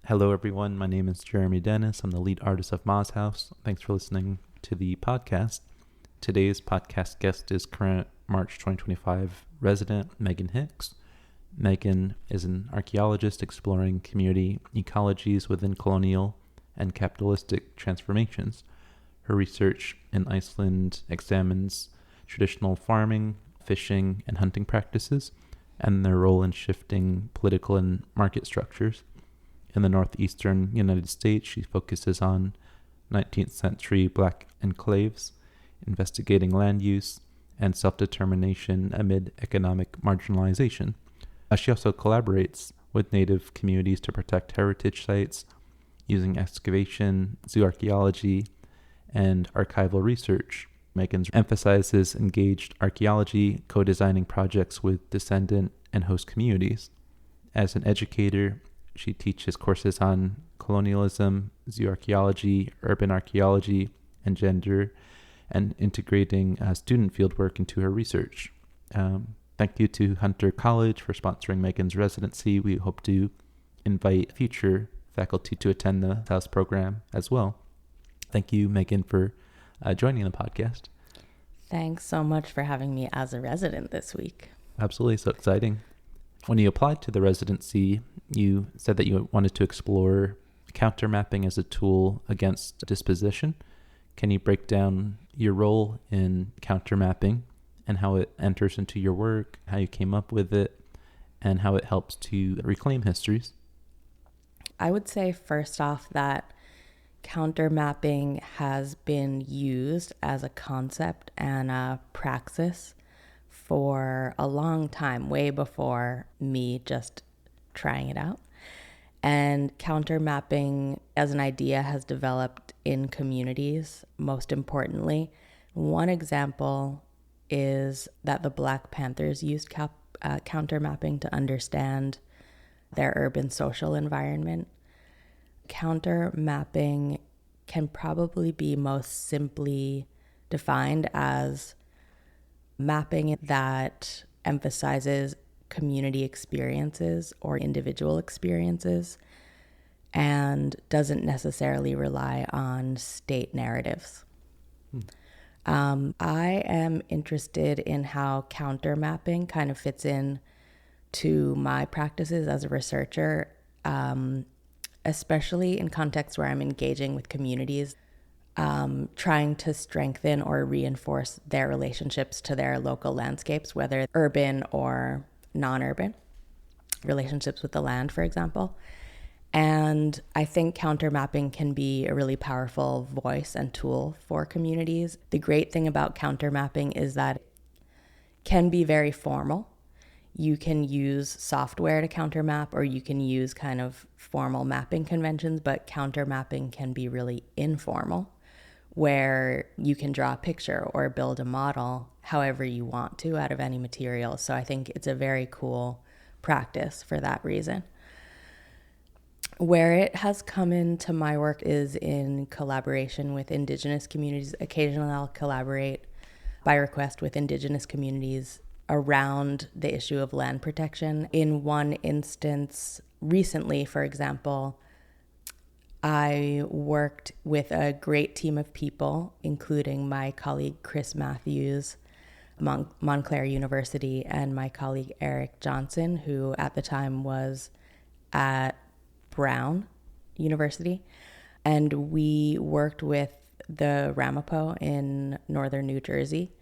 Hello, everyone. My name is Jeremy Dennis. I'm the lead artist of Moz House. Thanks for listening to the podcast. Today's podcast guest is current March 2025 resident Megan Hicks. Megan is an archaeologist exploring community ecologies within colonial and capitalistic transformations. Her research in Iceland examines traditional farming, fishing, and hunting practices and their role in shifting political and market structures. In the northeastern United States, she focuses on 19th century Black enclaves, investigating land use and self-determination amid economic marginalization. She also collaborates with Native communities to protect heritage sites using excavation, zooarchaeology, and archival research. Megan emphasizes engaged archaeology, co-designing projects with descendant and host communities. As an educator, she teaches courses on colonialism, zooarchaeology, urban archaeology, and gender, and integrating student fieldwork into her research. Thank you to Hunter College for sponsoring Megan's residency. We hope to invite future faculty to attend the house program as well. Thank you, Megan, for joining the podcast. Thanks so much for having me as a resident this week. Absolutely, so exciting. When you applied to the residency, you said that you wanted to explore countermapping as a tool against disposition. Can you break down your role in countermapping and how it enters into your work, how you came up with it, and how it helps to reclaim histories? I would say first off that countermapping has been used as a concept and a praxis for a long time, way before me just trying it out. And countermapping as an idea has developed in communities, most importantly. One example is that the Black Panthers used countermapping to understand their urban social environment. Countermapping can probably be most simply defined as mapping that emphasizes community experiences or individual experiences and doesn't necessarily rely on state narratives. I am interested in how countermapping kind of fits in to my practices as a researcher, especially in contexts where I'm engaging with communities, trying to strengthen or reinforce their relationships to their local landscapes, whether urban or non-urban, relationships with the land, for example. And I think countermapping can be a really powerful voice and tool for communities. The great thing about countermapping is that it can be very formal. You can use software to countermap, or you can use kind of formal mapping conventions, but countermapping can be really informal, where you can draw a picture or build a model however you want to out of any material. So I think it's a very cool practice for that reason. Where it has come into my work is in collaboration with Indigenous communities. Occasionally I'll collaborate by request with Indigenous communities around the issue of land protection. In one instance, recently, for example, I worked with a great team of people, including my colleague Chris Matthews, Montclair University, and my colleague Eric Johnson, who at the time was at Brown University. And we worked with the Ramapo in northern New Jersey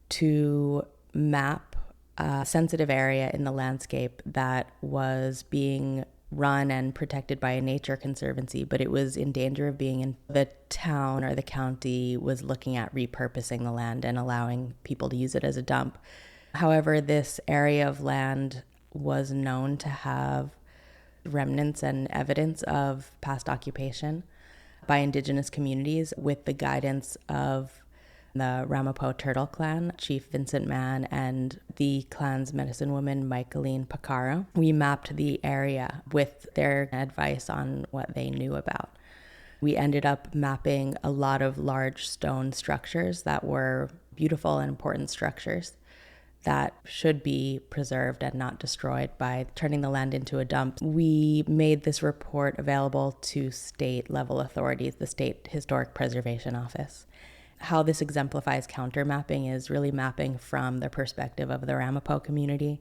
to map a sensitive area in the landscape that was being run and protected by a nature conservancy, but it was in danger of being in the town, or the county was looking at repurposing the land and allowing people to use it as a dump. However, this area of land was known to have remnants and evidence of past occupation by Indigenous communities. With the guidance of the Ramapo Turtle Clan, Chief Vincent Mann, and the clan's medicine woman, Michaeline Pacaro, we mapped the area with their advice on what they knew about. We ended up mapping a lot of large stone structures that were beautiful and important structures that should be preserved and not destroyed by turning the land into a dump. We made this report available to state level authorities, the State Historic Preservation Office. How this exemplifies counter mapping is really mapping from the perspective of the Ramapo community.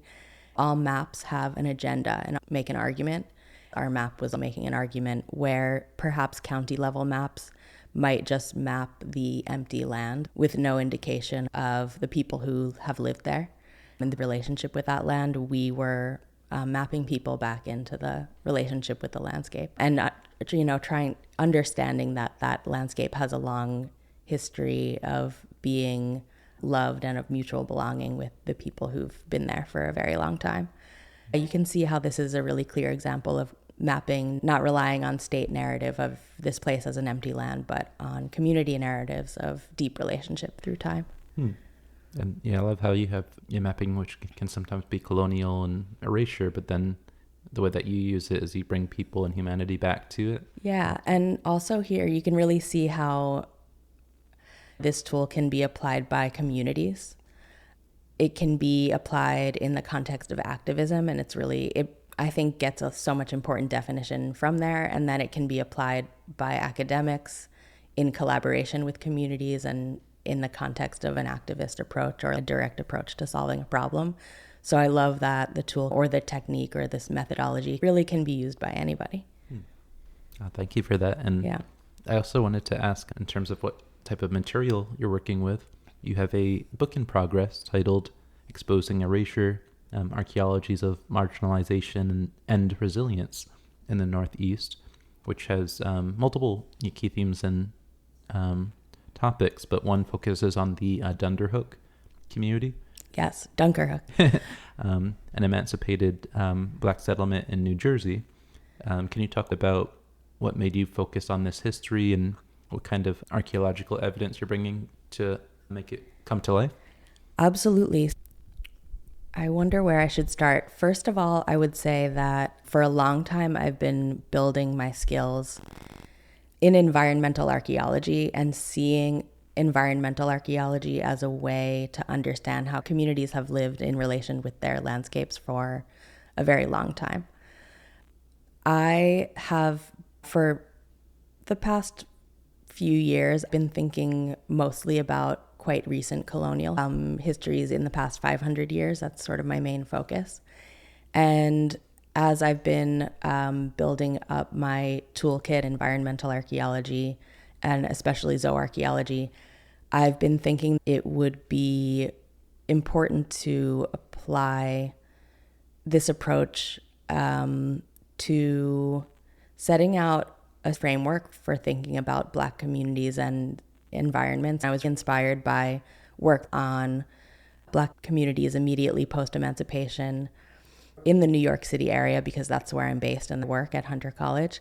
All maps have an agenda and make an argument. Our map was making an argument where perhaps county level maps might just map the empty land with no indication of the people who have lived there and the relationship with that land. We were mapping people back into the relationship with the landscape and, understanding that that landscape has a long history of being loved and of mutual belonging with the people who've been there for a very long time. You can see how this is a really clear example of mapping, not relying on state narrative of this place as an empty land, but on community narratives of deep relationship through time. And yeah, I love how you have your mapping, which can sometimes be colonial and erasure, but then the way that you use it is you bring people and humanity back to it. Yeah, and also here you can really see how this tool can be applied by communities. It can be applied in the context of activism, and I think gets so much important definition from there. And then it can be applied by academics in collaboration with communities and in the context of an activist approach or a direct approach to solving a problem. So I love that the tool or the technique or this methodology really can be used by anybody. Thank you for that. And yeah. I also wanted to ask, in terms of what type of material you're working with, you have a book in progress titled Exposing Erasure, Archaeologies of Marginalization and Resilience in the Northeast, which has multiple key themes and topics, but one focuses on the Dunderhook community. Yes, Dunkerhook. An emancipated Black settlement in New Jersey. Can you talk about what made you focus on this history and what kind of archaeological evidence you're bringing to make it come to life? Absolutely. I wonder where I should start. First of all, I would say that for a long time, I've been building my skills in environmental archaeology and seeing environmental archaeology as a way to understand how communities have lived in relation with their landscapes for a very long time. I have, for the past few years, been thinking mostly about quite recent colonial histories in the past 500 years. That's sort of my main focus. And as I've been building up my toolkit, environmental archaeology, and especially zooarchaeology, I've been thinking it would be important to apply this approach to setting out a framework for thinking about Black communities and environments. I was inspired by work on Black communities immediately post-emancipation in the New York City area, because that's where I'm based and work at Hunter College.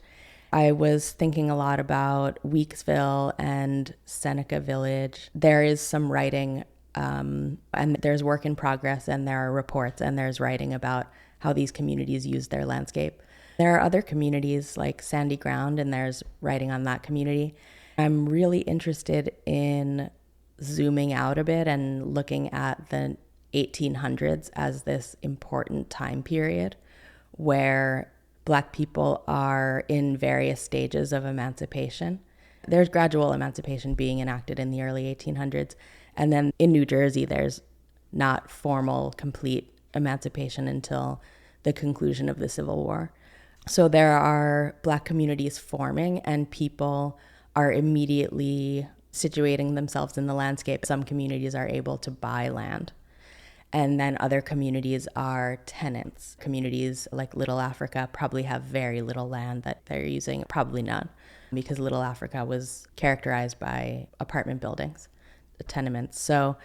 I was thinking a lot about Weeksville and Seneca Village. There is some writing and there's work in progress, and there are reports and there's writing about how these communities use their landscape. There are other communities like Sandy Ground, and there's writing on that community. I'm really interested in zooming out a bit and looking at the 1800s as this important time period where Black people are in various stages of emancipation. There's gradual emancipation being enacted in the early 1800s. And then in New Jersey, there's not formal, complete emancipation until the conclusion of the Civil War. So there are Black communities forming, and people are immediately situating themselves in the landscape. Some communities are able to buy land. And then other communities are tenants. Communities like Little Africa probably have very little land that they're using, probably none, because Little Africa was characterized by apartment buildings, the tenements. So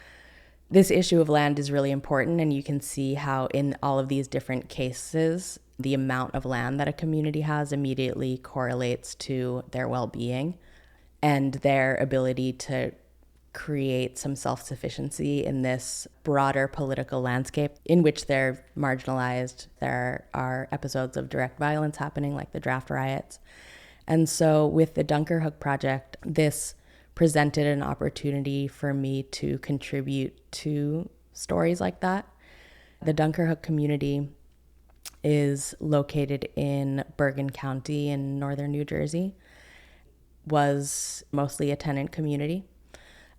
this issue of land is really important, and you can see how in all of these different cases, the amount of land that a community has immediately correlates to their well-being and their ability to create some self-sufficiency in this broader political landscape in which they're marginalized. There are episodes of direct violence happening, like the draft riots. And so with the Dunkerhook project, this presented an opportunity for me to contribute to stories like that. The Dunkerhook community is located in Bergen County in northern New Jersey, was mostly a tenant community,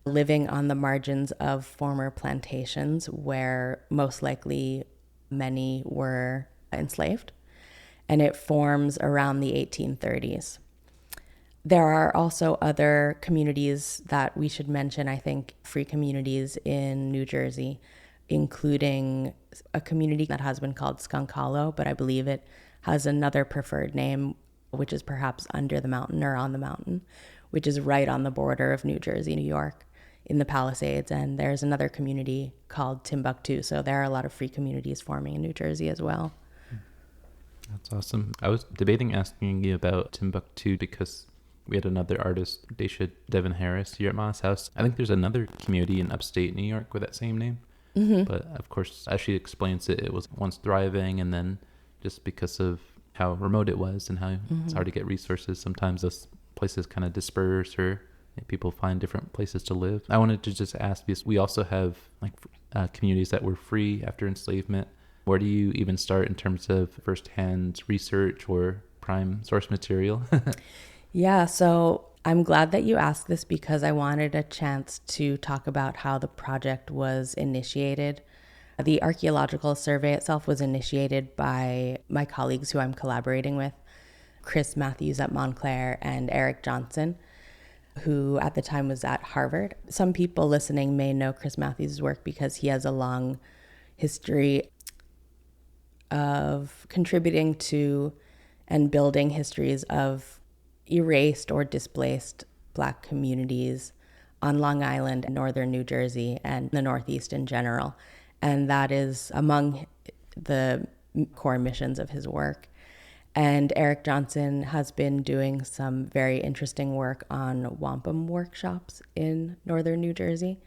living on the margins of former plantations where most likely many were enslaved, and it forms around the 1830s. There are also other communities that we should mention, I think, free communities in New Jersey, including a community that has been called Skunk Hollow, but I believe it has another preferred name, which is perhaps Under the Mountain or On the Mountain, which is right on the border of New Jersey, New York, in the Palisades. And there's another community called Timbuktu. So there are a lot of free communities forming in New Jersey as well. That's awesome. I was debating asking you about Timbuktu because we had another artist, Daisha Devin Harris, here at Ma's house. I think there's another community in upstate New York with that same name. Mm-hmm. But of course, as she explains it, it was once thriving, and then just because of how remote it was and how it's hard to get resources, sometimes those places kind of disperse or people find different places to live. I wanted to just ask, because we also have like communities that were free after enslavement. Where do you even start in terms of firsthand research or prime source material? Yeah, so I'm glad that you asked this because I wanted a chance to talk about how the project was initiated. The archaeological survey itself was initiated by my colleagues who I'm collaborating with, Chris Matthews at Montclair and Eric Johnson, who at the time was at Harvard. Some people listening may know Chris Matthews' work because he has a long history of contributing to and building histories of erased or displaced Black communities on Long Island, northern New Jersey, and the Northeast in general. And that is among the core missions of his work. And Eric Johnson has been doing some very interesting work on wampum workshops in northern New Jersey.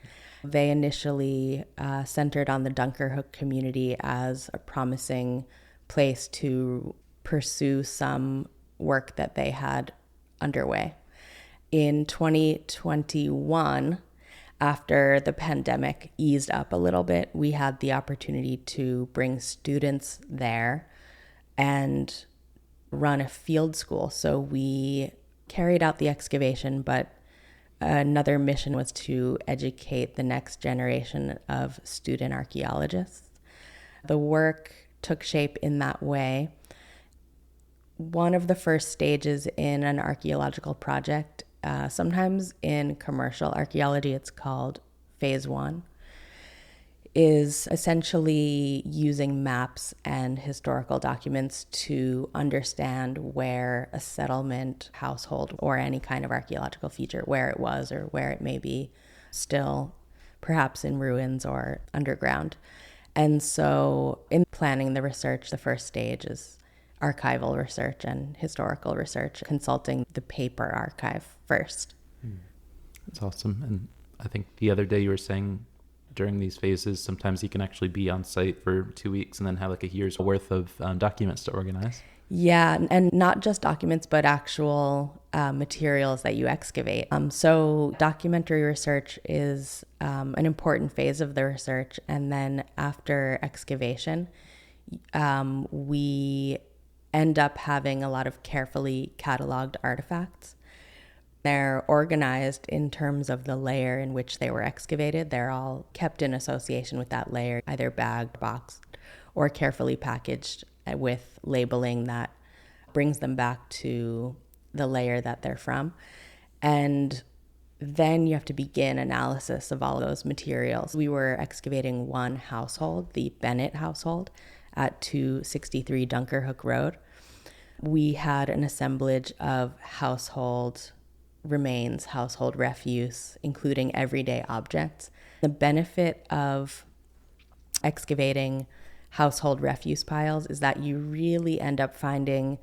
They initially centered on the Dunkerhook community as a promising place to pursue some work that they had underway. In 2021, after the pandemic eased up a little bit, we had the opportunity to bring students there and run a field school. So we carried out the excavation, but another mission was to educate the next generation of student archaeologists. The work took shape in that way. One of the first stages in an archaeological project, sometimes in commercial archaeology, it's called phase one, is essentially using maps and historical documents to understand where a settlement, household, or any kind of archaeological feature, where it was or where it may be still perhaps in ruins or underground. And so in planning the research, the first stage is archival research and historical research, consulting the paper archive first. That's awesome. And I think the other day you were saying during these phases, sometimes you can actually be on site for 2 weeks and then have like a year's worth of documents to organize. Yeah, and not just documents, but actual materials that you excavate. So documentary research is an important phase of the research. And then after excavation, we end up having a lot of carefully cataloged artifacts. They're organized in terms of the layer in which they were excavated. They're all kept in association with that layer, either bagged, boxed, or carefully packaged with labeling that brings them back to the layer that they're from. And then you have to begin analysis of all of those materials. We were excavating one household, the Bennett household, at 263 Dunkerhook Road. We had an assemblage of household remains, household refuse, including everyday objects. The benefit of excavating household refuse piles is that you really end up finding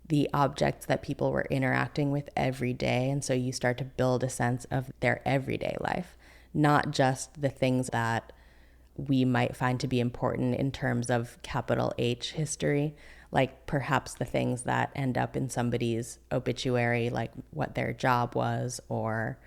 the objects that people were interacting with every day. And so you start to build a sense of their everyday life, not just the things that we might find to be important in terms of capital H history, like perhaps the things that end up in somebody's obituary, like what their job was or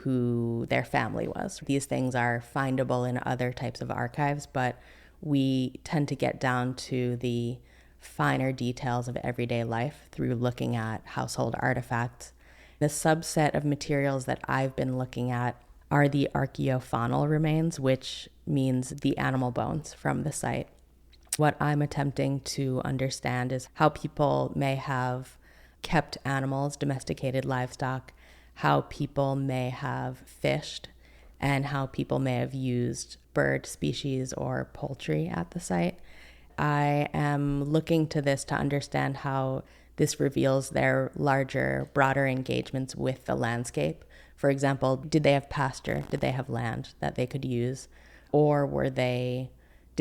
who their family was. These things are findable in other types of archives, but we tend to get down to the finer details of everyday life through looking at household artifacts. The subset of materials that I've been looking at are the archaeofaunal remains, which means the animal bones from the site. What I'm attempting to understand is how people may have kept animals, domesticated livestock, how people may have fished, and how people may have used bird species or poultry at the site. I am looking to this to understand how this reveals their larger, broader engagements with the landscape. For example, did they have pasture? Did they have land that they could use? Or did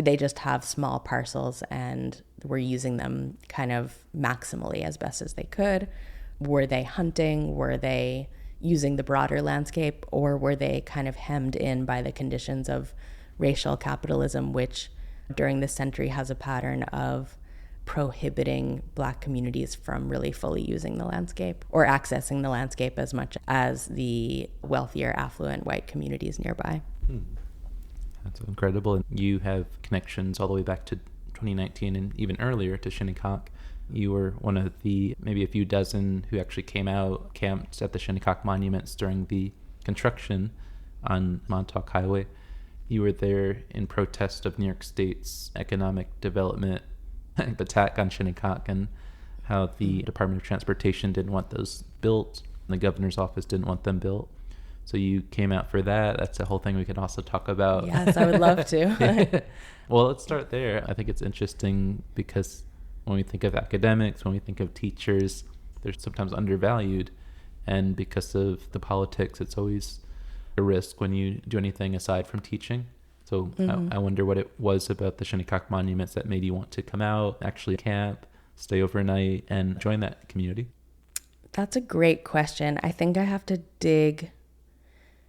they just have small parcels and were using them kind of maximally as best as they could? Were they hunting? Were they using the broader landscape? Or were they kind of hemmed in by the conditions of racial capitalism, which during this century has a pattern of prohibiting Black communities from really fully using the landscape or accessing the landscape as much as the wealthier, affluent white communities nearby. That's incredible. And you have connections all the way back to 2019 and even earlier to Shinnecock. You were one of the maybe a few dozen who actually came out, camped at the Shinnecock monuments during the construction on Montauk Highway. You were there in protest of New York State's economic development attack on Shinnecock and how the Department of Transportation didn't want those built. And the governor's office didn't want them built. So you came out for that. That's a whole thing we could also talk about. Yes, I would love to. Well, let's start there. I think it's interesting because when we think of academics, when we think of teachers, they're sometimes undervalued. And because of the politics, it's always a risk when you do anything aside from teaching. So I wonder what it was about the Shinnecock monuments that made you want to come out, actually camp, stay overnight, and join that community. That's a great question. I think I have to dig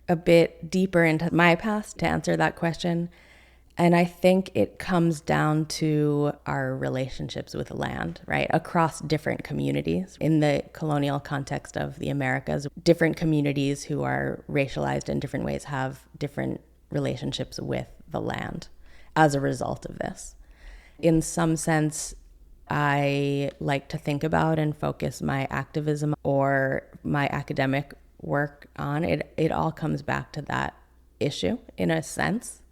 a bit deeper into my past to answer that question. And I think it comes down to our relationships with land, right? Across different communities. In the colonial context of the Americas, different communities who are racialized in different ways have different relationships with the land as a result of this. In some sense, I like to think about and focus my activism or my academic work on it. It all comes back to that issue in a sense.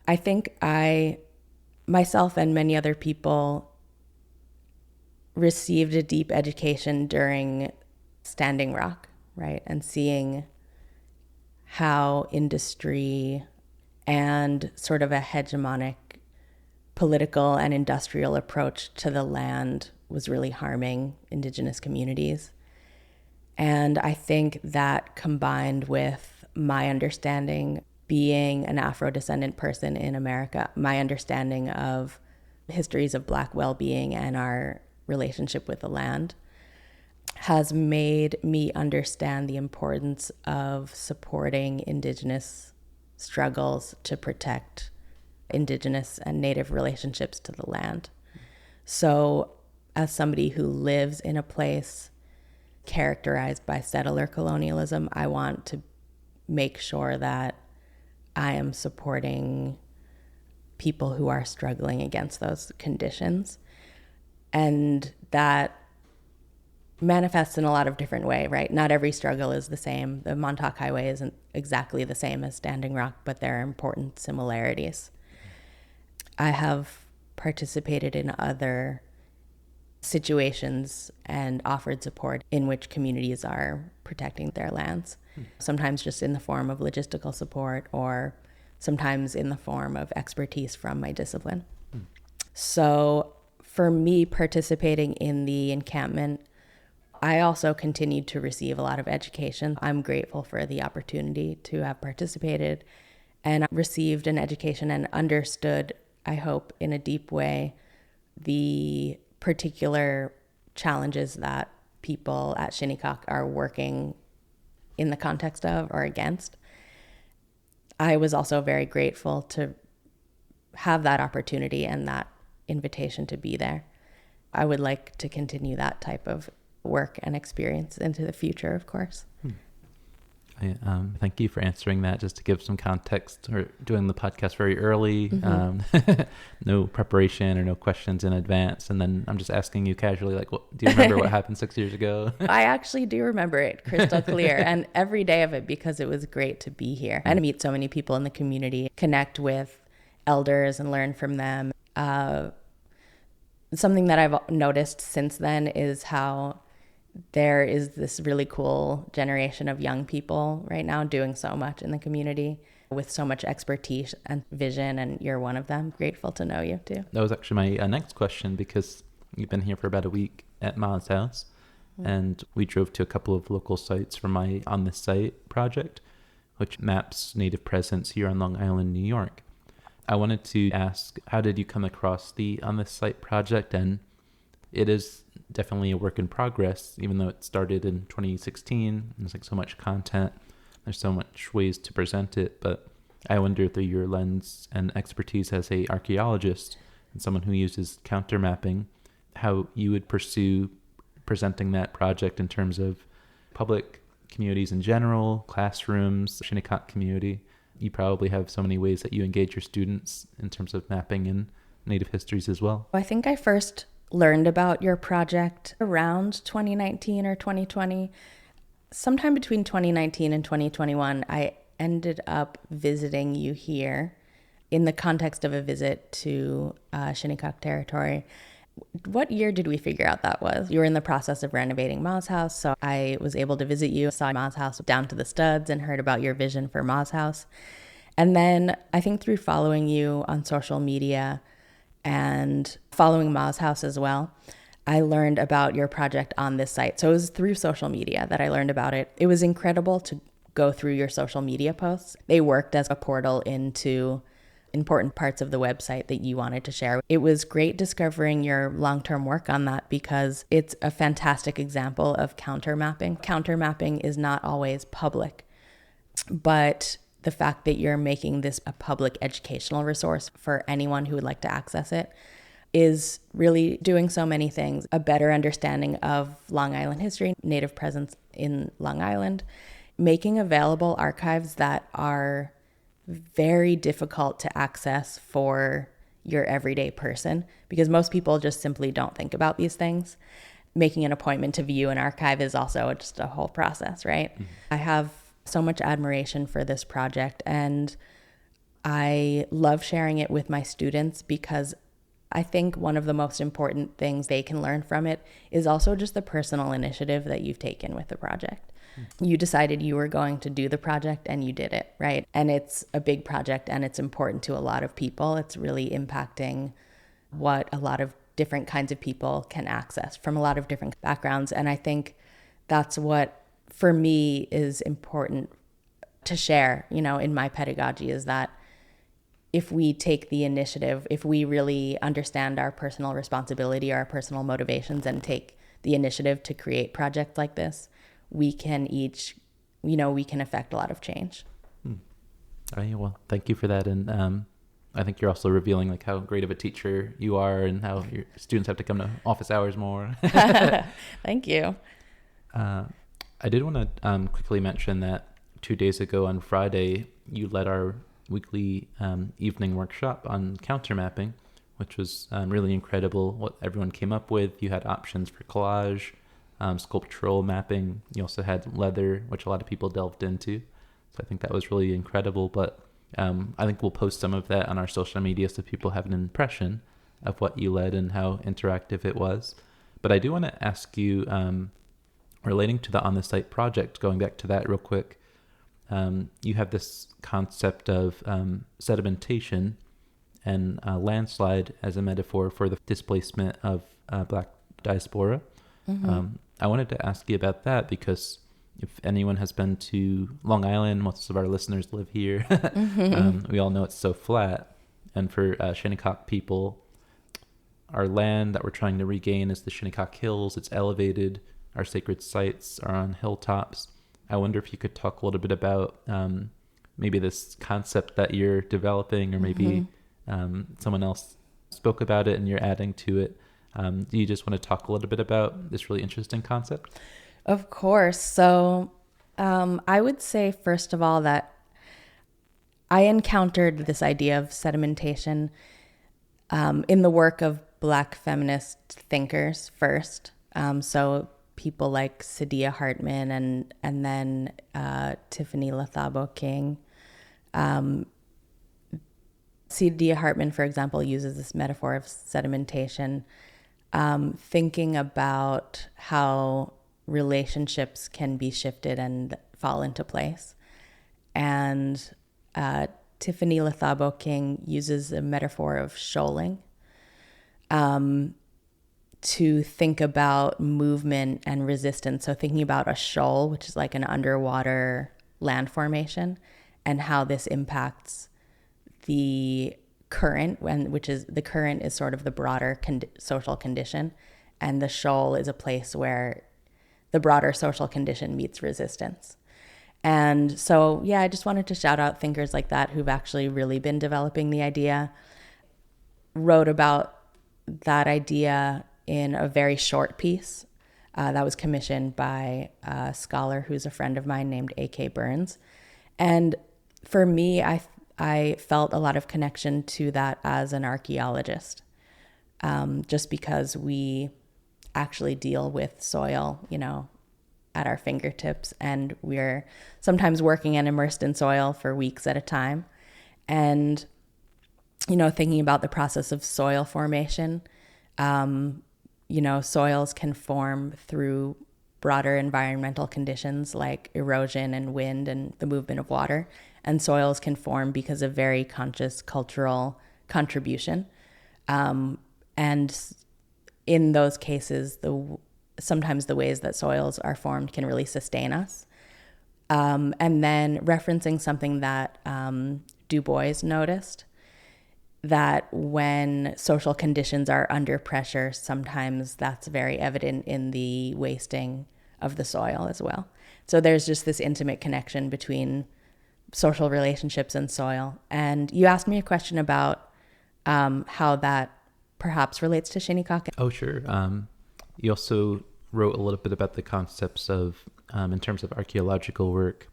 I think I, myself and many other people, received a deep education during Standing Rock, right? And seeing how industry and sort of a hegemonic political and industrial approach to the land was really harming Indigenous communities. And I think that combined with my understanding, being an Afro-descendant person in America, my understanding of histories of Black well-being and our relationship with the land has made me understand the importance of supporting Indigenous struggles to protect Indigenous and Native relationships to the land. So as somebody who lives in a place characterized by settler colonialism, I want to make sure that I am supporting people who are struggling against those conditions. And that manifests in a lot of different ways, right? Not every struggle is the same. The Montauk Highway isn't exactly the same as Standing Rock, but there are important similarities. I have participated in other situations and offered support in which communities are protecting their lands, sometimes just in the form of logistical support or sometimes in the form of expertise from my discipline. So for me, participating in the encampment, I also continued to receive a lot of education. I'm grateful for the opportunity to have participated and received an education and understood, I hope, in a deep way, the particular challenges that people at Shinnecock are working in the context of or against. I was also very grateful to have that opportunity and that invitation to be there. I would like to continue that type of work and experience into the future, of course. Thank you for answering that. Just to give some context, we're doing the podcast very early, no preparation or no questions in advance. And then I'm just asking you casually, like, do you remember what happened 6 years ago? I actually do remember it crystal clear and every day of it, because it was great to be here and meet so many people in the community, connect with elders and learn from them. Something that I've noticed since then is how there is this really cool generation of young people right now doing so much in the community with so much expertise and vision, and you're one of them. Grateful to know you too. That was actually my next question, because you've been here for about a week at Ma's house, and we drove to a couple of local sites for my On This Site project, which maps Native presence here on Long Island, New York. I wanted to ask, how did you come across the On This Site project? And it is definitely a work in progress, even though it started in 2016. There's like so much content. There's so much ways to present it. But I wonder, through your lens and expertise as a archaeologist and someone who uses counter mapping, how you would pursue presenting that project in terms of public communities in general, classrooms, Shinnecock community. You probably have so many ways that you engage your students in terms of mapping and Native histories as well. I think I first learned about your project around 2019 or 2020. Sometime between 2019 and 2021, I ended up visiting you here in the context of a visit to Shinnecock territory. What year did we figure out that was? You were in the process of renovating Ma's house, so I was able to visit you, saw Ma's house down to the studs, and heard about your vision for Ma's house. And then I think through following you on social media and following Ma's house as well, I learned about your project On This Site. So it was through social media that I learned about it. It was incredible to go through your social media posts. They worked as a portal into important parts of the website that you wanted to share. It was great discovering your long-term work on that, because it's a fantastic example of counter mapping. Counter mapping is not always public, but the fact that you're making this a public educational resource for anyone who would like to access it is really doing so many things. A better understanding of Long Island history, Native presence in Long Island, making available archives that are very difficult to access for your everyday person, because most people just simply don't think about these things. Making an appointment to view an archive is also just a whole process, right? Mm-hmm. I have so much admiration for this project, and I love sharing it with my students, because I think one of the most important things they can learn from it is also just the personal initiative that you've taken with the project. You decided you were going to do the project and you did it, right? And it's a big project and it's important to a lot of people. It's really impacting what a lot of different kinds of people can access from a lot of different backgrounds. And I think that's what, for me, is important to share, in my pedagogy, is that if we take the initiative, if we really understand our personal responsibility, our personal motivations, and take the initiative to create projects like this, we can each, we can affect a lot of change. All right, well, thank you for that. And I think you're also revealing like how great of a teacher you are and how your students have to come to office hours more. Thank you. I did want to quickly mention that 2 days ago on Friday, you led our weekly evening workshop on counter mapping, which was really incredible what everyone came up with. You had options for collage, sculptural mapping. You also had leather, which a lot of people delved into. So I think that was really incredible. But I think we'll post some of that on our social media so people have an impression of what you led and how interactive it was. But I do want to ask you, relating to the On the Site project, going back to that real quick, you have this concept of sedimentation and landslide as a metaphor for the displacement of Black diaspora. Mm-hmm. I wanted to ask you about that because if anyone has been to Long Island, most of our listeners live here. Mm-hmm. We all know it's so flat. And for Shinnecock people, our land that we're trying to regain is the Shinnecock Hills. It's elevated. Our sacred sites are on hilltops. I wonder if you could talk a little bit about maybe this concept that you're developing, or maybe someone else spoke about it and you're adding to it. Do you just want to talk a little bit about this really interesting concept? Of course. So I would say, first of all, that I encountered this idea of sedimentation in the work of Black feminist thinkers first. So people like Saidiya Hartman and then Tiffany Lethabo King. Saidiya Hartman, for example, uses this metaphor of sedimentation, thinking about how relationships can be shifted and fall into place. And Tiffany Lethabo King uses a metaphor of shoaling to think about movement and resistance. So thinking about a shoal, which is like an underwater land formation, and how this impacts the current, which is the current is sort of the broader social condition, and the shoal is a place where the broader social condition meets resistance. And so, yeah, I just wanted to shout out thinkers like that who've actually really been developing the idea. Wrote about that idea in a very short piece that was commissioned by a scholar who's a friend of mine named A.K. Burns. And for me, I felt a lot of connection to that as an archaeologist, just because we actually deal with soil, at our fingertips, and we're sometimes working and immersed in soil for weeks at a time. And, thinking about the process of soil formation, soils can form through broader environmental conditions like erosion and wind and the movement of water. And soils can form because of very conscious cultural contribution. And in those cases, sometimes the ways that soils are formed can really sustain us. And then referencing something that Du Bois noticed, that when social conditions are under pressure, sometimes that's very evident in the wasting of the soil as well. So there's just this intimate connection between social relationships and soil. And you asked me a question about how that perhaps relates to Shinnecock. Oh, sure. You also wrote a little bit about the concepts of, in terms of archaeological work,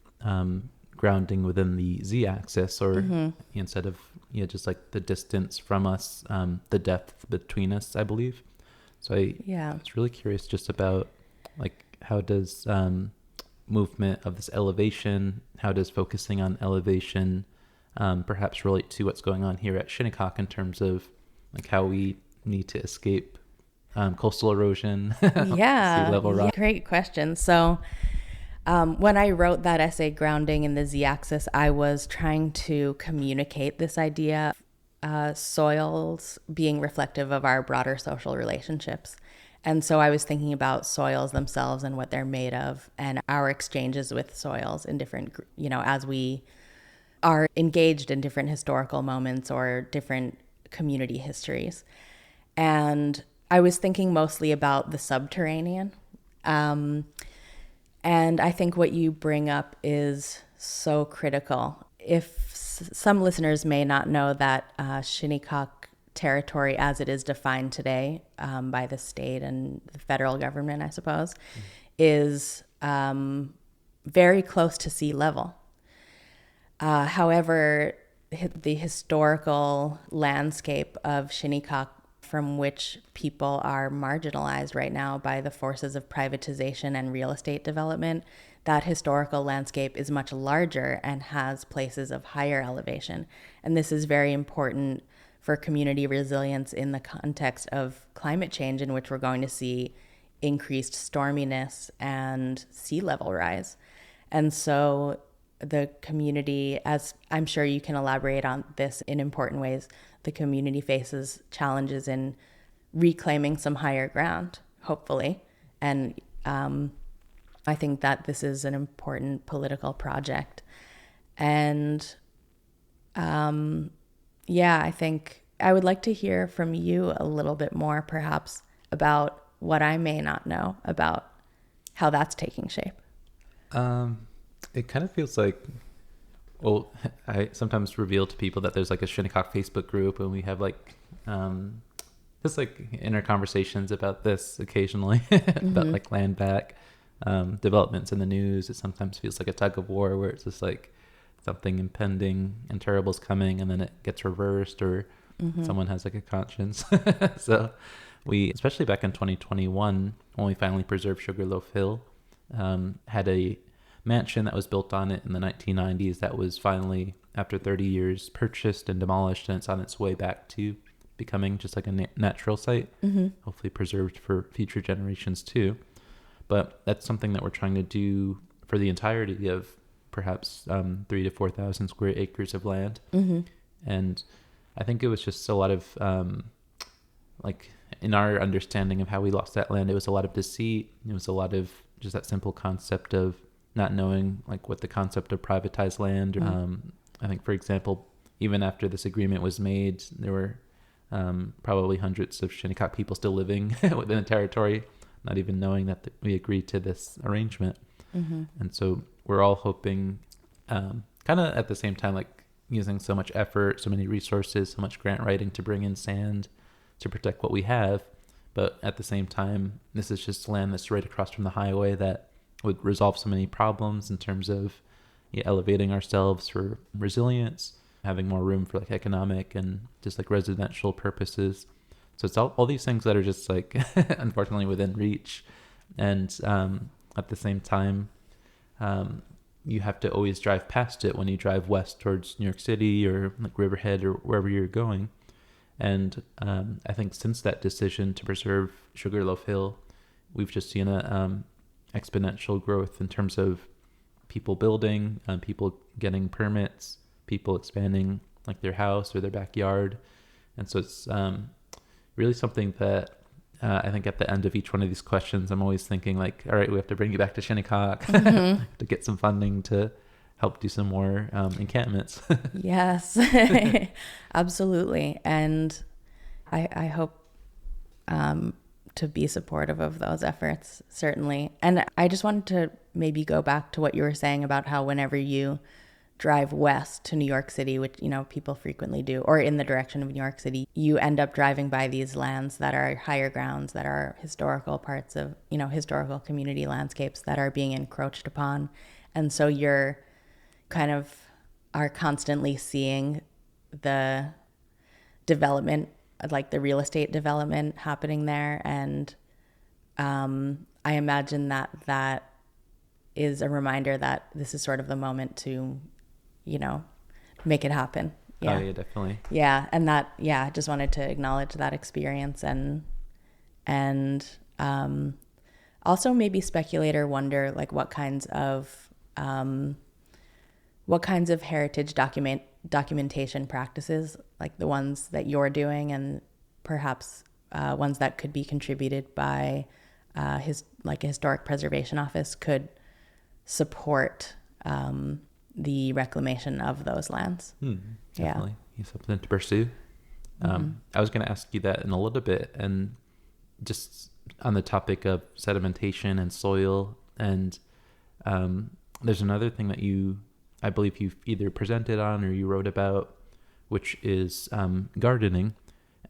grounding within the z-axis, or instead of just like the distance from us, the depth between us, I believe. So I was really curious just about like how does movement of this elevation, how does focusing on elevation perhaps relate to what's going on here at Shinnecock in terms of like how we need to escape coastal erosion, sea level rise? Great question. So when I wrote that essay, Grounding in the Z-Axis, I was trying to communicate this idea of soils being reflective of our broader social relationships. And so I was thinking about soils themselves and what they're made of, and our exchanges with soils in different, as we are engaged in different historical moments or different community histories. And I was thinking mostly about the subterranean. And I think what you bring up is so critical. If some listeners may not know that Shinnecock territory, as it is defined today by the state and the federal government, I suppose, is very close to sea level. However, the historical landscape of Shinnecock, from which people are marginalized right now by the forces of privatization and real estate development, that historical landscape is much larger and has places of higher elevation. And this is very important for community resilience in the context of climate change, in which we're going to see increased storminess and sea level rise. And so the community, as I'm sure you can elaborate on this in important ways, the community faces challenges in reclaiming some higher ground, hopefully. And I think that this is an important political project. And I think I would like to hear from you a little bit more, perhaps, about what I may not know about how that's taking shape. It kind of feels like, well, I sometimes reveal to people that there's like a Shinnecock Facebook group, and we have like just like inner conversations about this occasionally, about like land back. developments in the news. It sometimes feels like a tug of war where it's just like something impending and terrible is coming, and then it gets reversed, or someone has like a conscience. So we, especially back in 2021, when we finally preserved Sugarloaf Hill, had a mansion that was built on it in the 1990s that was finally, after 30 years, purchased and demolished, and it's on its way back to becoming just like a natural site, hopefully preserved for future generations too. But that's something that we're trying to do for the entirety of perhaps 3,000 to 4,000 square acres of land. And I think it was just a lot of like, in our understanding of how we lost that land, it was a lot of deceit. It was a lot of just that simple concept of not knowing like what the concept of privatized land. I think, for example, even after this agreement was made, there were probably hundreds of Shinnecock people still living within the territory, not even knowing that we agreed to this arrangement. And so we're all hoping, kind of at the same time, like using so much effort, so many resources, so much grant writing to bring in sand to protect what we have. But at the same time, this is just land that's right across from the highway that would resolve so many problems in terms of elevating ourselves for resilience, having more room for like economic and just like residential purposes. So it's all these things that are just like, unfortunately, within reach. And at the same time, you have to always drive past it when you drive west towards New York City or like Riverhead or wherever you're going. And I think since that decision to preserve Sugarloaf Hill, we've just seen a exponential growth in terms of people building, people getting permits, people expanding like their house or their backyard. And so it's really something that I think at the end of each one of these questions, I'm always thinking like, all right, we have to bring you back to Shinnecock to get some funding to help do some more encampments. Yes, absolutely. And I hope to be supportive of those efforts, certainly. And I just wanted to maybe go back to what you were saying about how whenever you drive west to New York City, which, people frequently do, or in the direction of New York City, you end up driving by these lands that are higher grounds, that are historical parts of, historical community landscapes that are being encroached upon. And so you're kind of are constantly seeing the development, like the real estate development happening there. And I imagine that is a reminder that this is sort of the moment to, make it happen. Yeah. Oh, yeah, definitely. Yeah. And that, I just wanted to acknowledge that experience and also maybe speculate or wonder like what kinds of heritage documentation practices, like the ones that you're doing, and perhaps ones that could be contributed by a historic preservation office, could support the reclamation of those lands. Definitely. Yeah. Something to pursue. I was going to ask you that in a little bit, and just on the topic of sedimentation and soil, and there's another thing that I believe you've either presented on or you wrote about, which is gardening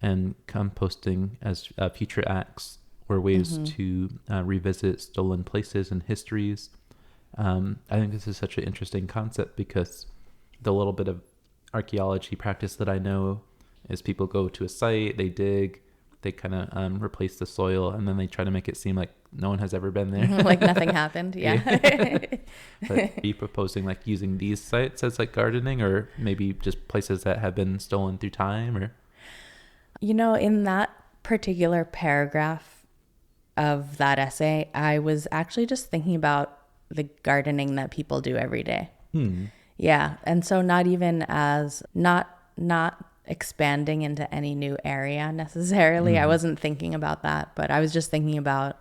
and composting as future acts or ways to revisit stolen places and histories. I think this is such an interesting concept because the little bit of archaeology practice that I know is people go to a site, they dig, they kind of replace the soil, and then they try to make it seem like no one has ever been there. Like nothing happened. Yeah. But are you proposing like using these sites as like gardening, or maybe just places that have been stolen through time? Or in that particular paragraph of that essay, I was actually just thinking about the gardening that people do every day. Yeah. And so not even as not expanding into any new area necessarily. I wasn't thinking about that, but I was just thinking about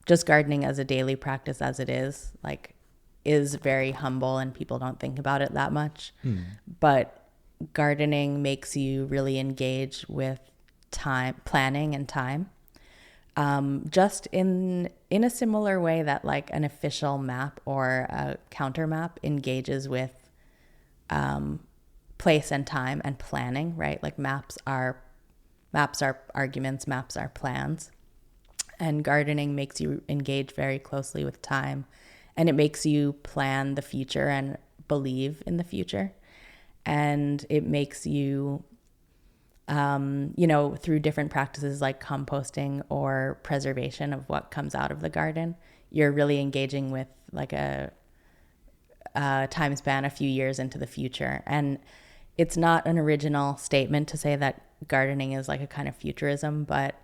just gardening as a daily practice, as it is very humble and people don't think about it that much. But gardening makes you really engage with time, planning and time. Just in a similar way that like an official map or a counter map engages with place and time and planning, right? Like maps are arguments, maps are plans. And gardening makes you engage very closely with time, and it makes you plan the future and believe in the future. And it makes you, through different practices like composting or preservation of what comes out of the garden, you're really engaging with like a time span a few years into the future. And it's not an original statement to say that gardening is like a kind of futurism, but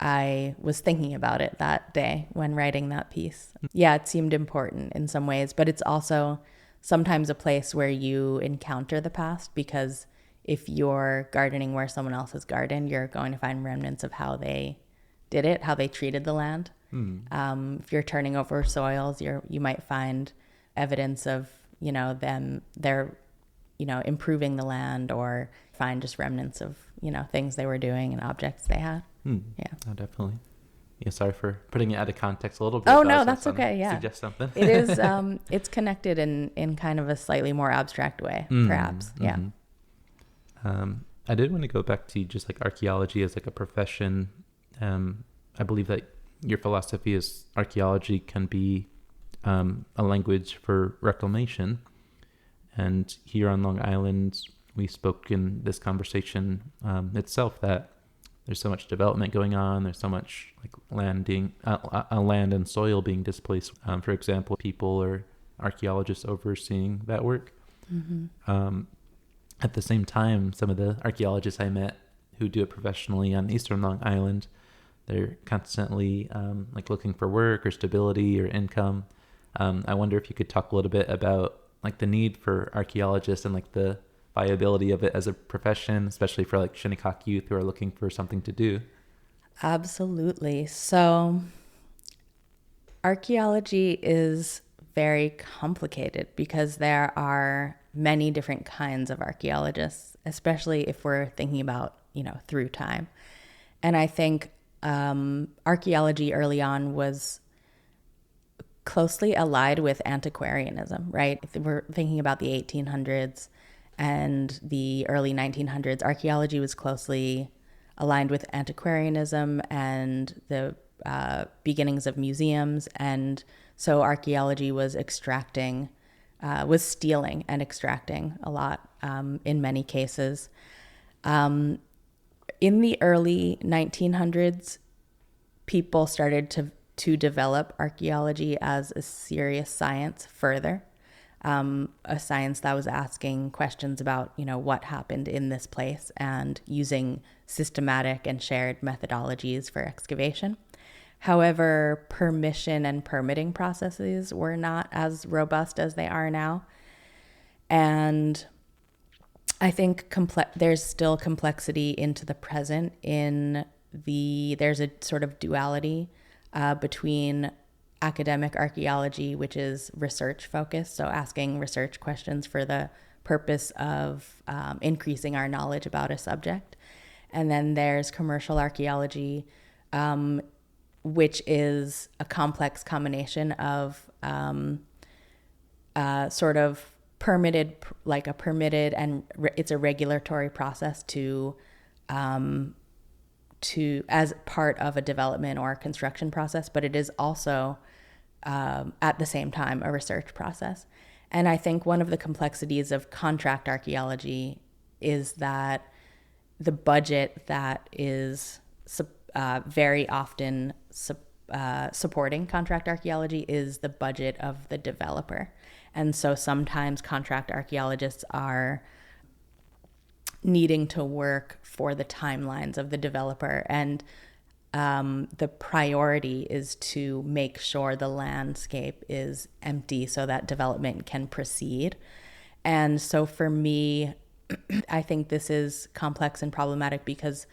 I was thinking about it that day when writing that piece. Yeah, it seemed important in some ways, but it's also sometimes a place where you encounter the past, because if you're gardening where someone else has gardened, you're going to find remnants of how they did it, how they treated the land. If you're turning over soils, you might find evidence of, they're improving the land, or find just remnants of, things they were doing and objects they had. Yeah. Oh, definitely. Yeah, sorry for putting it out of context a little bit. Oh, no, that's okay. Yeah. Suggest something. It is, it's connected in kind of a slightly more abstract way, perhaps. Yeah. I did want to go back to just like archaeology as like a profession. I believe that your philosophy is archaeology can be a language for reclamation. And here on Long Island, we spoke in this conversation itself that there's so much development going on. There's so much like land and soil being displaced. For example, people or archaeologists overseeing that work. At the same time, some of the archaeologists I met who do it professionally on Eastern Long Island, they're constantly like looking for work or stability or income. I wonder if you could talk a little bit about like the need for archaeologists and like the viability of it as a profession, especially for like Shinnecock youth who are looking for something to do. Absolutely. So archaeology is very complicated because there are many different kinds of archaeologists, especially if we're thinking about, through time. And I think archaeology early on was closely allied with antiquarianism, right? If we're thinking about the 1800s and the early 1900s, archaeology was closely aligned with antiquarianism and the beginnings of museums. And so archaeology was stealing and extracting a lot in many cases. In the early 1900s, people started to develop archaeology as a serious science further, a science that was asking questions about, what happened in this place and using systematic and shared methodologies for excavation. However, permission and permitting processes were not as robust as they are now. And I think there's still complexity into the present there's a sort of duality between academic archaeology, which is research focused, so asking research questions for the purpose of increasing our knowledge about a subject. And then there's commercial archaeology, which is a complex combination of sort of permitted, and it's a regulatory process to as part of a development or construction process, but it is also at the same time a research process. And I think one of the complexities of contract archaeology is that the budget that is very often supporting contract archaeology is the budget of the developer. And so sometimes contract archaeologists are needing to work for the timelines of the developer, and the priority is to make sure the landscape is empty so that development can proceed. And so for me, I think this is complex and problematic because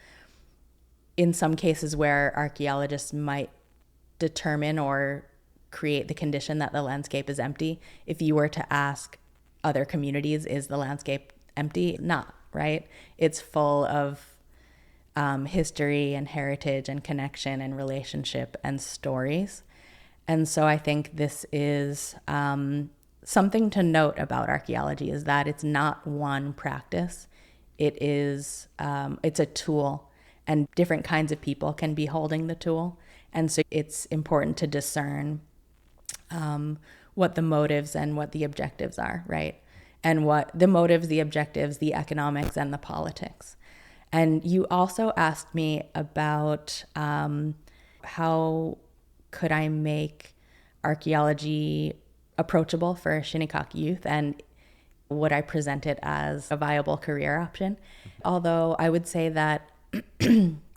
in some cases where archaeologists might determine or create the condition that the landscape is empty, if you were to ask other communities, is the landscape empty? Not, right? It's full of history and heritage and connection and relationship and stories. And so I think this is something to note about archaeology, is that it's not one practice. It is, it's a tool, and different kinds of people can be holding the tool. And so it's important to discern what the motives and what the objectives are, right? And what the motives, the objectives, the economics, and the politics. And you also asked me about how could I make archaeology approachable for Shinnecock youth, and would I present it as a viable career option? Although I would say that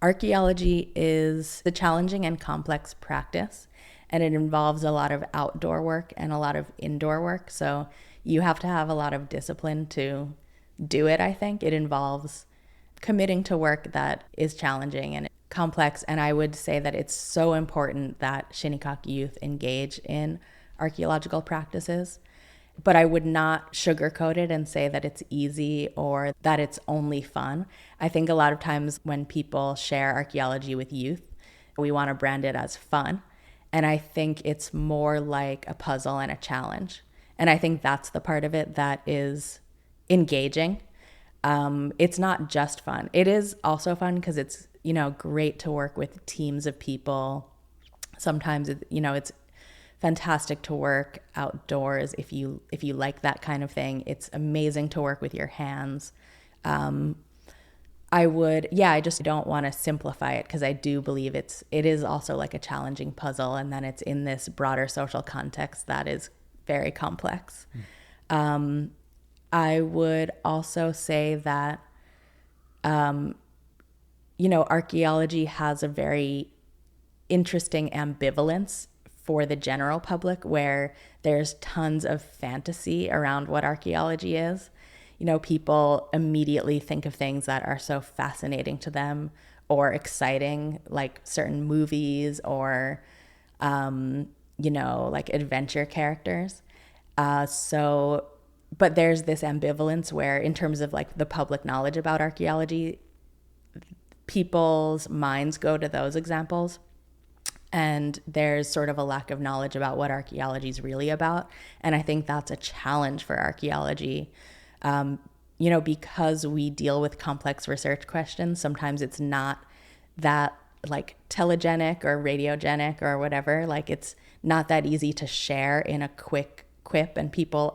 archaeology is a challenging and complex practice, and it involves a lot of outdoor work and a lot of indoor work. So you have to have a lot of discipline to do it, I think. It involves committing to work that is challenging and complex. And I would say that it's so important that Shinnecock youth engage in archaeological practices. But I would not sugarcoat it and say that it's easy or that it's only fun. I think a lot of times when people share archaeology with youth, we want to brand it as fun. And I think it's more like a puzzle and a challenge. And I think that's the part of it that is engaging. It's not just fun. It is also fun because it's, great to work with teams of people. Sometimes, it's fantastic to work outdoors if you like that kind of thing. It's amazing to work with your hands. I just don't want to simplify it because I do believe it is also like a challenging puzzle, and then it's in this broader social context that is very complex. I would also say that, archaeology has a very interesting ambivalence for the general public, where there's tons of fantasy around what archaeology is. People immediately think of things that are so fascinating to them or exciting, like certain movies or, like adventure characters. But there's this ambivalence where, in terms of like the public knowledge about archaeology, people's minds go to those examples. And there's sort of a lack of knowledge about what archaeology is really about. And I think that's a challenge for archaeology. Because we deal with complex research questions, sometimes it's not that like telegenic or radiogenic or whatever. Like it's not that easy to share in a quick quip, and people,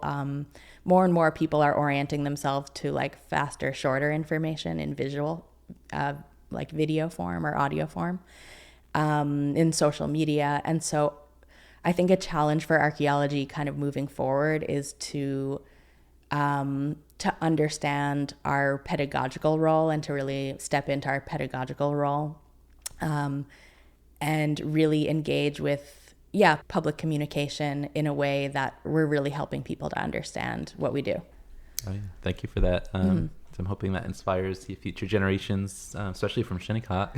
more and more people are orienting themselves to like faster, shorter information in visual, like video form or audio form. In social media. And so I think a challenge for archaeology kind of moving forward is to understand our pedagogical role and to really step into our pedagogical role, and really engage with, public communication in a way that we're really helping people to understand what we do. Oh, yeah. Thank you for that. So I'm hoping that inspires the future generations, especially from Shinnecock.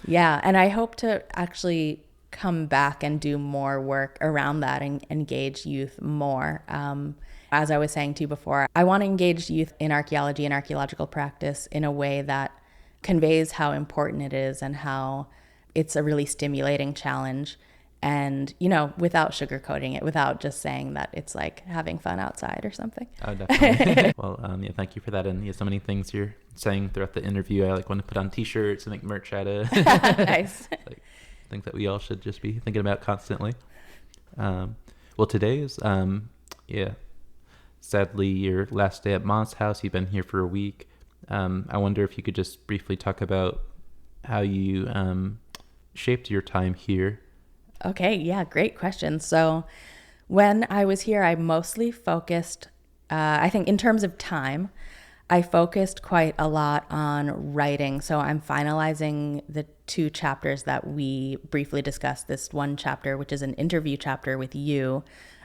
Yeah, and I hope to actually come back and do more work around that and engage youth more. As I was saying to you before, I want to engage youth in archaeology and archaeological practice in a way that conveys how important it is and how it's a really stimulating challenge. And, without sugarcoating it, without just saying that it's like having fun outside or something. Oh, definitely. Well, thank you for that. And so many things you're saying throughout the interview, I want to put on t-shirts and make merch out of. Nice. Like things that we all should just be thinking about constantly. Well, today is, sadly, your last day at Ma's house. You've been here for a week. I wonder if you could just briefly talk about how you shaped your time here. Okay, yeah, great question. So when I was here, I mostly focused, I think in terms of time, I focused quite a lot on writing. So I'm finalizing the 2 chapters that we briefly discussed. This one chapter, which is an interview chapter with you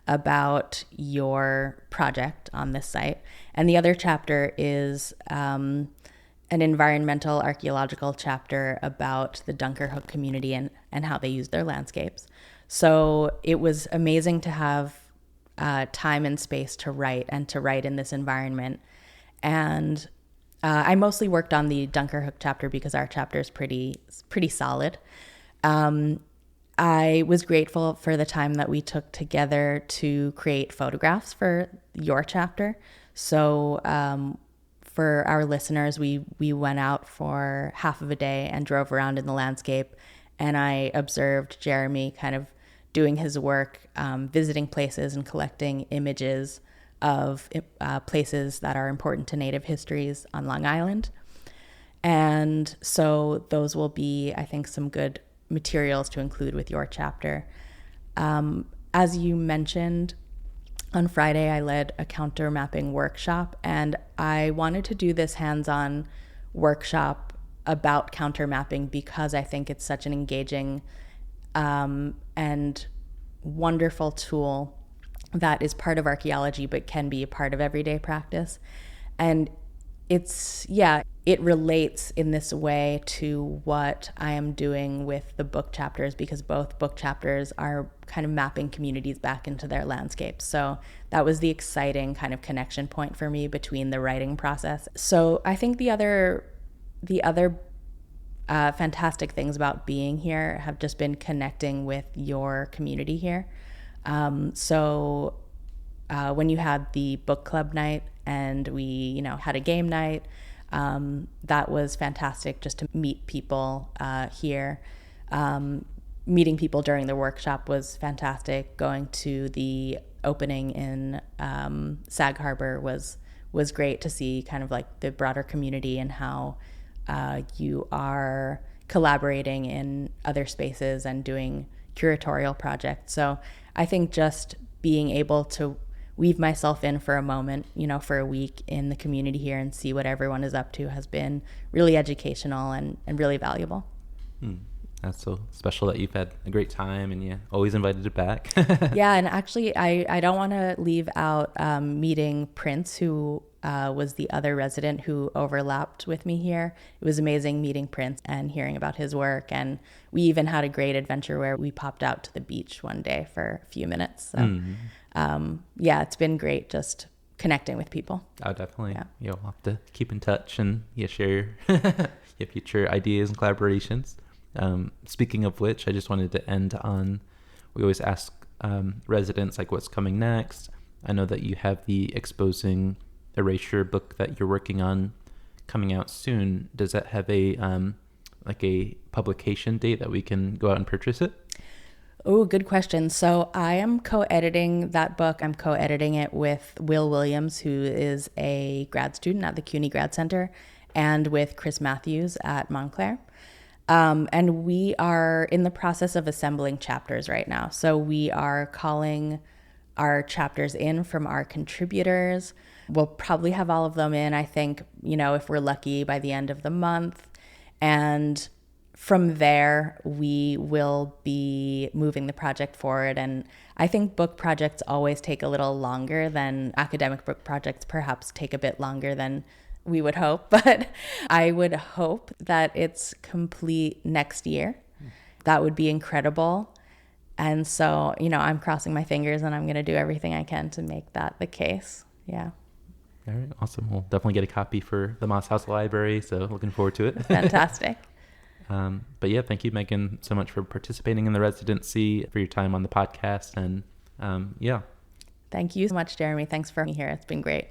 about your project on this site. And the other chapter is an environmental archaeological chapter about the Dunkerhook community and how they use their landscapes. So it was amazing to have time and space to write in this environment. And I mostly worked on the Dunkerhook chapter because our chapter is pretty solid. I was grateful for the time that we took together to create photographs for your chapter. So for our listeners, we went out for half of a day and drove around in the landscape and I observed Jeremy kind of doing his work, visiting places and collecting images of places that are important to Native histories on Long Island. And so those will be, I think, some good materials to include with your chapter. As you mentioned, on Friday, I led a counter mapping workshop, and I wanted to do this hands-on workshop about counter mapping because I think it's such an engaging and wonderful tool that is part of archaeology but can be a part of everyday practice. And it relates in this way to what I am doing with the book chapters, because both book chapters are kind of mapping communities back into their landscapes. So that was the exciting kind of connection point for me between the writing process. So I think the other fantastic things about being here have just been connecting with your community here. So when you had the book club night and we, had a game night, that was fantastic just to meet people here. Meeting people during the workshop was fantastic. Going to the opening in Sag Harbor was great to see kind of like the broader community and how you are collaborating in other spaces and doing curatorial projects. So I think just being able to weave myself in for a moment, for a week in the community here and see what everyone is up to has been really educational and really valuable. That's so special that you've had a great time and you always invited it back. Yeah, and actually I don't want to leave out meeting Prince, who was the other resident who overlapped with me here. It was amazing meeting Prince and hearing about his work, and we even had a great adventure where we popped out to the beach one day for a few minutes. So it's been great just connecting with people. Oh, definitely. Yeah. You'll have to keep in touch and share your future ideas and collaborations. Speaking of which, I just wanted to end on, we always ask residents like what's coming next. I know that you have the Exposing Erasure book that you're working on coming out soon. Does that have a publication date that we can go out and purchase it? Oh, good question. So I am co-editing that book. I'm co-editing it with Will Williams, who is a grad student at the CUNY Grad Center, and with Chris Matthews at Montclair. And we are in the process of assembling chapters right now. So we are calling our chapters in from our contributors. We'll probably have all of them in, I think, if we're lucky, by the end of the month. And from there, we will be moving the project forward. And I think book projects always take a little longer than academic book projects, perhaps take a bit longer than we would hope. But I would hope that it's complete next year. That would be incredible. And so, I'm crossing my fingers and I'm going to do everything I can to make that the case. Yeah. All right. Awesome. We'll definitely get a copy for the Moss House Library. So looking forward to it. Fantastic. But yeah, thank you, Megan, so much for participating in the residency, for your time on the podcast. And Thank you so much, Jeremy. Thanks for being here. It's been great.